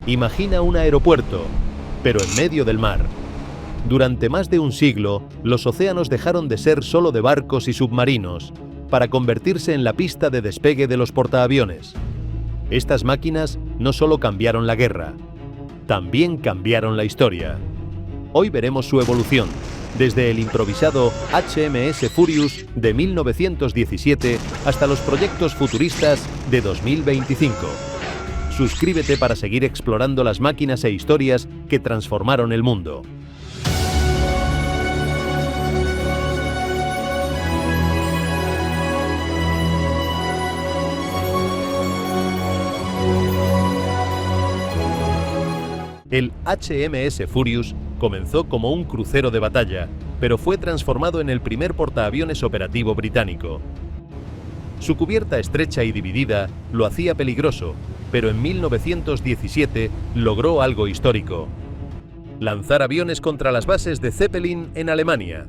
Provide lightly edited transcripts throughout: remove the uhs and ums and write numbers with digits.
Imagina un aeropuerto, pero en medio del mar. Durante más de un siglo, los océanos dejaron de ser solo de barcos y submarinos, para convertirse en la pista de despegue de los portaaviones. Estas máquinas no solo cambiaron la guerra, también cambiaron la historia. Hoy veremos su evolución, desde el improvisado HMS Furious de 1917 hasta los proyectos futuristas de 2025. Suscríbete para seguir explorando las máquinas e historias que transformaron el mundo. El HMS Furious comenzó como un crucero de batalla, pero fue transformado en el primer portaaviones operativo británico. Su cubierta estrecha y dividida lo hacía peligroso, pero en 1917 logró algo histórico: lanzar aviones contra las bases de Zeppelin en Alemania.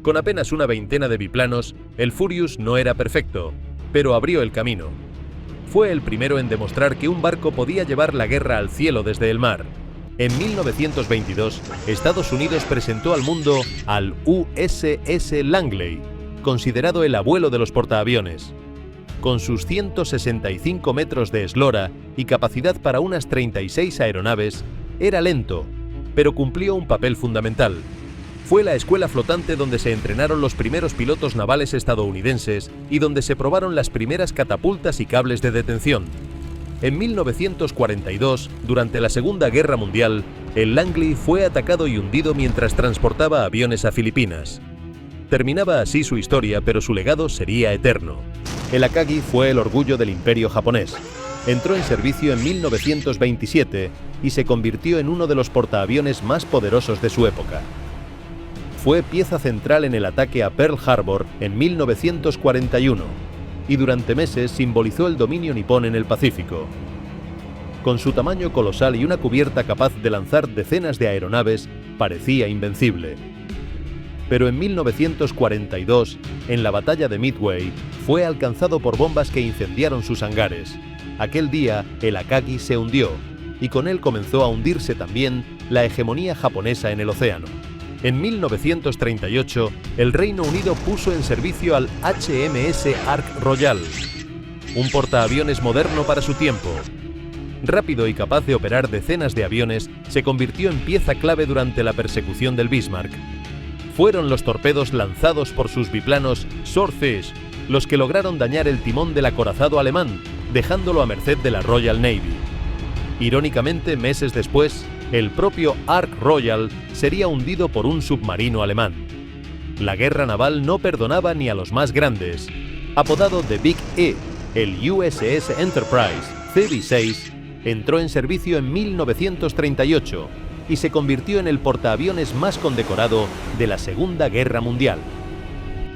Con apenas una veintena de biplanos, el Furious no era perfecto, pero abrió el camino. Fue el primero en demostrar que un barco podía llevar la guerra al cielo desde el mar. En 1922, Estados Unidos presentó al mundo al USS Langley, considerado el abuelo de los portaaviones. Con sus 165 metros de eslora y capacidad para unas 36 aeronaves, era lento, pero cumplió un papel fundamental. Fue la escuela flotante donde se entrenaron los primeros pilotos navales estadounidenses y donde se probaron las primeras catapultas y cables de detención. En 1942, durante la Segunda Guerra Mundial, el Langley fue atacado y hundido mientras transportaba aviones a Filipinas. Terminaba así su historia, pero su legado sería eterno. El Akagi fue el orgullo del Imperio japonés. Entró en servicio en 1927 y se convirtió en uno de los portaaviones más poderosos de su época. Fue pieza central en el ataque a Pearl Harbor en 1941 y durante meses simbolizó el dominio nipón en el Pacífico. Con su tamaño colosal y una cubierta capaz de lanzar decenas de aeronaves, parecía invencible. Pero en 1942, en la batalla de Midway, fue alcanzado por bombas que incendiaron sus hangares. Aquel día, el Akagi se hundió, y con él comenzó a hundirse también la hegemonía japonesa en el océano. En 1938, el Reino Unido puso en servicio al HMS Ark Royal, un portaaviones moderno para su tiempo. Rápido y capaz de operar decenas de aviones, se convirtió en pieza clave durante la persecución del Bismarck. Fueron los torpedos lanzados por sus biplanos Swordfish los que lograron dañar el timón del acorazado alemán, dejándolo a merced de la Royal Navy. Irónicamente, meses después, el propio Ark Royal sería hundido por un submarino alemán. La guerra naval no perdonaba ni a los más grandes. Apodado The Big E, el USS Enterprise CV-6 entró en servicio en 1938 y se convirtió en el portaaviones más condecorado de la Segunda Guerra Mundial.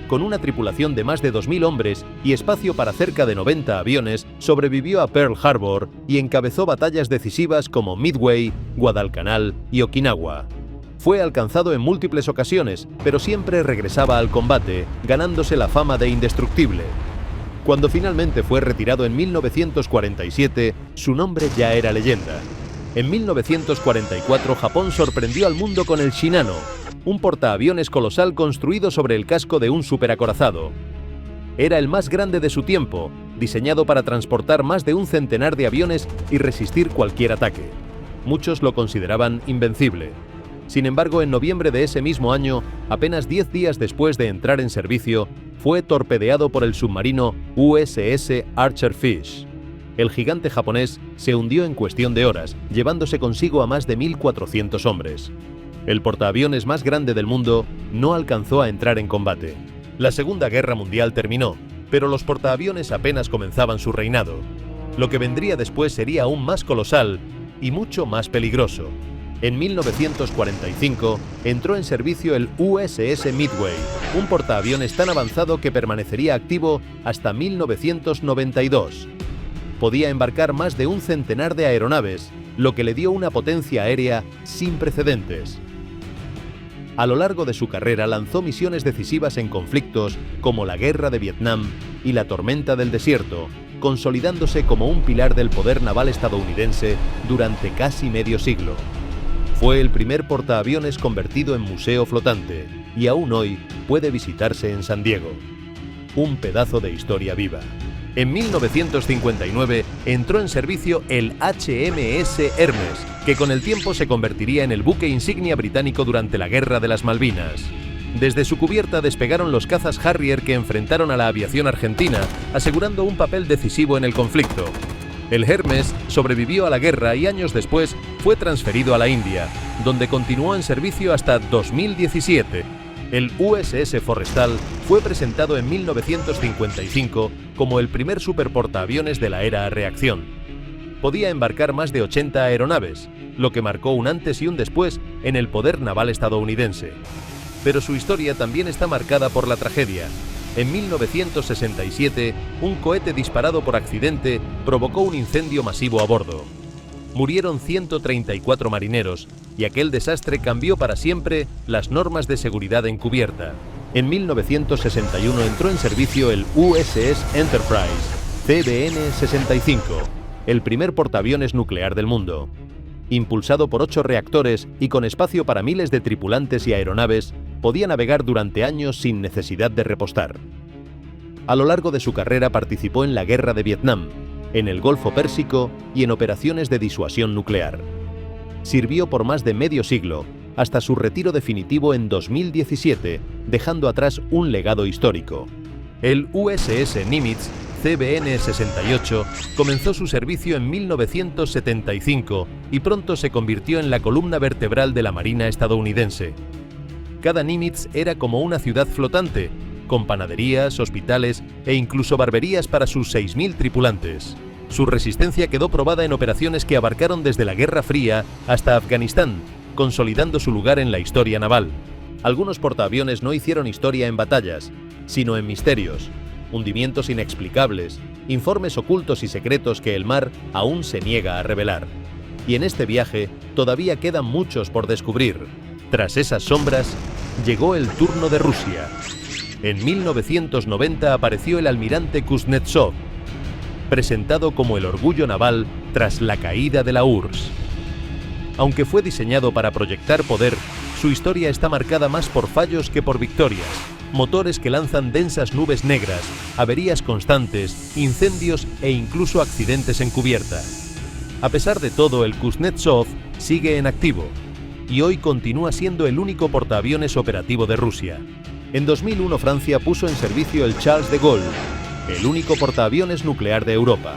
Con una tripulación de más de 2.000 hombres y espacio para cerca de 90 aviones, sobrevivió a Pearl Harbor y encabezó batallas decisivas como Midway, Guadalcanal y Okinawa. Fue alcanzado en múltiples ocasiones, pero siempre regresaba al combate, ganándose la fama de indestructible. Cuando finalmente fue retirado en 1947, su nombre ya era leyenda. En 1944, Japón sorprendió al mundo con el Shinano, un portaaviones colosal construido sobre el casco de un superacorazado. Era el más grande de su tiempo, diseñado para transportar más de un centenar de aviones y resistir cualquier ataque. Muchos lo consideraban invencible. Sin embargo, en noviembre de ese mismo año, apenas 10 días después de entrar en servicio, fue torpedeado por el submarino USS Archer Fish. El gigante japonés se hundió en cuestión de horas, llevándose consigo a más de 1.400 hombres. El portaaviones más grande del mundo no alcanzó a entrar en combate. La Segunda Guerra Mundial terminó, pero los portaaviones apenas comenzaban su reinado. Lo que vendría después sería aún más colosal y mucho más peligroso. En 1945 entró en servicio el USS Midway, un portaaviones tan avanzado que permanecería activo hasta 1992. Podía embarcar más de un centenar de aeronaves, lo que le dio una potencia aérea sin precedentes. A lo largo de su carrera lanzó misiones decisivas en conflictos como la Guerra de Vietnam y la Tormenta del Desierto, consolidándose como un pilar del poder naval estadounidense durante casi medio siglo. Fue el primer portaaviones convertido en museo flotante y aún hoy puede visitarse en San Diego. Un pedazo de historia viva. En 1959 entró en servicio el HMS Hermes, que con el tiempo se convertiría en el buque insignia británico durante la Guerra de las Malvinas. Desde su cubierta despegaron los cazas Harrier que enfrentaron a la aviación argentina, asegurando un papel decisivo en el conflicto. El Hermes sobrevivió a la guerra y años después fue transferido a la India, donde continuó en servicio hasta 2017. El USS Forrestal fue presentado en 1955 como el primer superportaaviones de la era a reacción. Podía embarcar más de 80 aeronaves, lo que marcó un antes y un después en el poder naval estadounidense. Pero su historia también está marcada por la tragedia. En 1967, un cohete disparado por accidente provocó un incendio masivo a bordo. Murieron 134 marineros y aquel desastre cambió para siempre las normas de seguridad en cubierta. En 1961 entró en servicio el USS Enterprise, CVN-65, el primer portaaviones nuclear del mundo. Impulsado por 8 reactores y con espacio para miles de tripulantes y aeronaves, podía navegar durante años sin necesidad de repostar. A lo largo de su carrera participó en la Guerra de Vietnam, en el Golfo Pérsico y en operaciones de disuasión nuclear. Sirvió por más de medio siglo, hasta su retiro definitivo en 2017, dejando atrás un legado histórico. El USS Nimitz CVN-68 comenzó su servicio en 1975 y pronto se convirtió en la columna vertebral de la Marina estadounidense. Cada Nimitz era como una ciudad flotante, con panaderías, hospitales e incluso barberías para sus 6.000 tripulantes. Su resistencia quedó probada en operaciones que abarcaron desde la Guerra Fría hasta Afganistán, consolidando su lugar en la historia naval. Algunos portaaviones no hicieron historia en batallas, sino en misterios, hundimientos inexplicables, informes ocultos y secretos que el mar aún se niega a revelar. Y en este viaje todavía quedan muchos por descubrir. Tras esas sombras, llegó el turno de Rusia. En 1990 apareció el almirante Kuznetsov, presentado como el orgullo naval tras la caída de la URSS. Aunque fue diseñado para proyectar poder, su historia está marcada más por fallos que por victorias. Motores que lanzan densas nubes negras, averías constantes, incendios e incluso accidentes en cubierta. A pesar de todo, el Kuznetsov sigue en activo y hoy continúa siendo el único portaaviones operativo de Rusia. En 2001 Francia puso en servicio el Charles de Gaulle, el único portaaviones nuclear de Europa.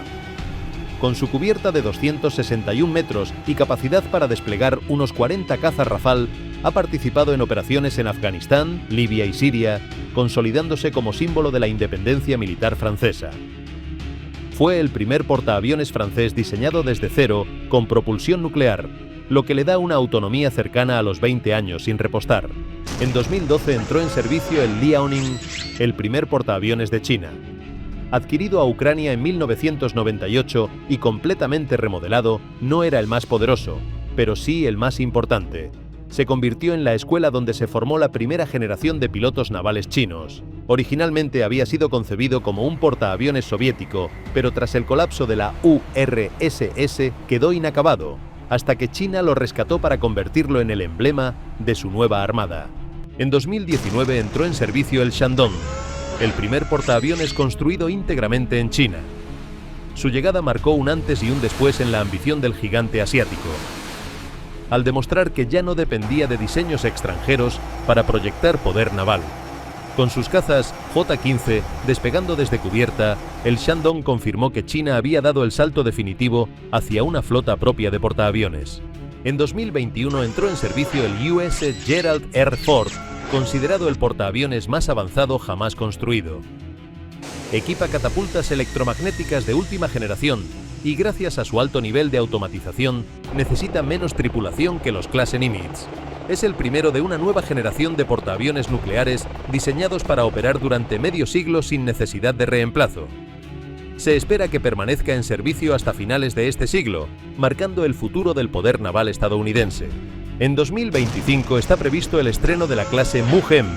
Con su cubierta de 261 metros y capacidad para desplegar unos 40 cazas Rafale, ha participado en operaciones en Afganistán, Libia y Siria, consolidándose como símbolo de la independencia militar francesa. Fue el primer portaaviones francés diseñado desde cero con propulsión nuclear, lo que le da una autonomía cercana a los 20 años sin repostar. En 2012 entró en servicio el Liaoning, el primer portaaviones de China. Adquirido a Ucrania en 1998 y completamente remodelado, no era el más poderoso, pero sí el más importante. Se convirtió en la escuela donde se formó la primera generación de pilotos navales chinos. Originalmente había sido concebido como un portaaviones soviético, pero tras el colapso de la URSS quedó inacabado, hasta que China lo rescató para convertirlo en el emblema de su nueva armada. En 2019 entró en servicio el Shandong, el primer portaaviones construido íntegramente en China. Su llegada marcó un antes y un después en la ambición del gigante asiático, al demostrar que ya no dependía de diseños extranjeros para proyectar poder naval. Con sus cazas J-15 despegando desde cubierta, el Shandong confirmó que China había dado el salto definitivo hacia una flota propia de portaaviones. En 2021 entró en servicio el US Gerald R. Ford, considerado el portaaviones más avanzado jamás construido. Equipa catapultas electromagnéticas de última generación y gracias a su alto nivel de automatización necesita menos tripulación que los clase Nimitz. Es el primero de una nueva generación de portaaviones nucleares diseñados para operar durante medio siglo sin necesidad de reemplazo. Se espera que permanezca en servicio hasta finales de este siglo, marcando el futuro del poder naval estadounidense. En 2025 está previsto el estreno de la clase Muhem,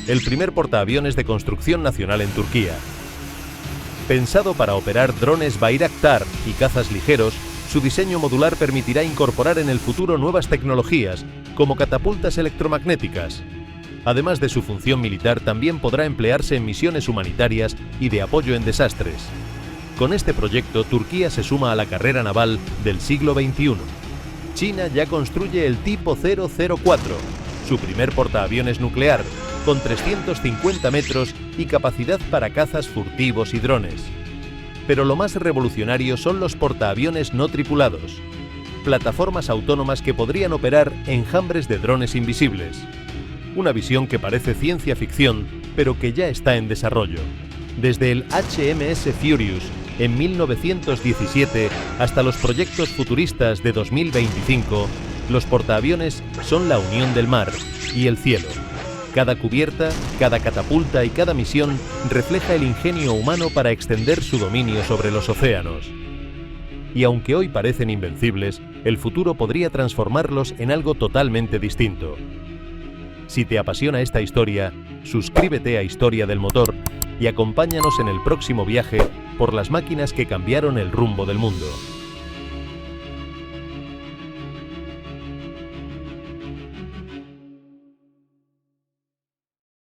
el primer portaaviones de construcción nacional en Turquía. Pensado para operar drones Bayraktar y cazas ligeros, su diseño modular permitirá incorporar en el futuro nuevas tecnologías, como catapultas electromagnéticas. Además de su función militar, también podrá emplearse en misiones humanitarias y de apoyo en desastres. Con este proyecto, Turquía se suma a la carrera naval del siglo XXI. China ya construye el tipo 004, su primer portaaviones nuclear, con 350 metros y capacidad para cazas furtivos y drones. Pero lo más revolucionario son los portaaviones no tripulados, plataformas autónomas que podrían operar enjambres de drones invisibles. Una visión que parece ciencia ficción, pero que ya está en desarrollo. Desde el HMS Furious en 1917 hasta los proyectos futuristas de 2025, los portaaviones son la unión del mar y el cielo. Cada cubierta, cada catapulta y cada misión refleja el ingenio humano para extender su dominio sobre los océanos. Y aunque hoy parecen invencibles, el futuro podría transformarlos en algo totalmente distinto. Si te apasiona esta historia, suscríbete a Historia del Motor y acompáñanos en el próximo viaje por las máquinas que cambiaron el rumbo del mundo.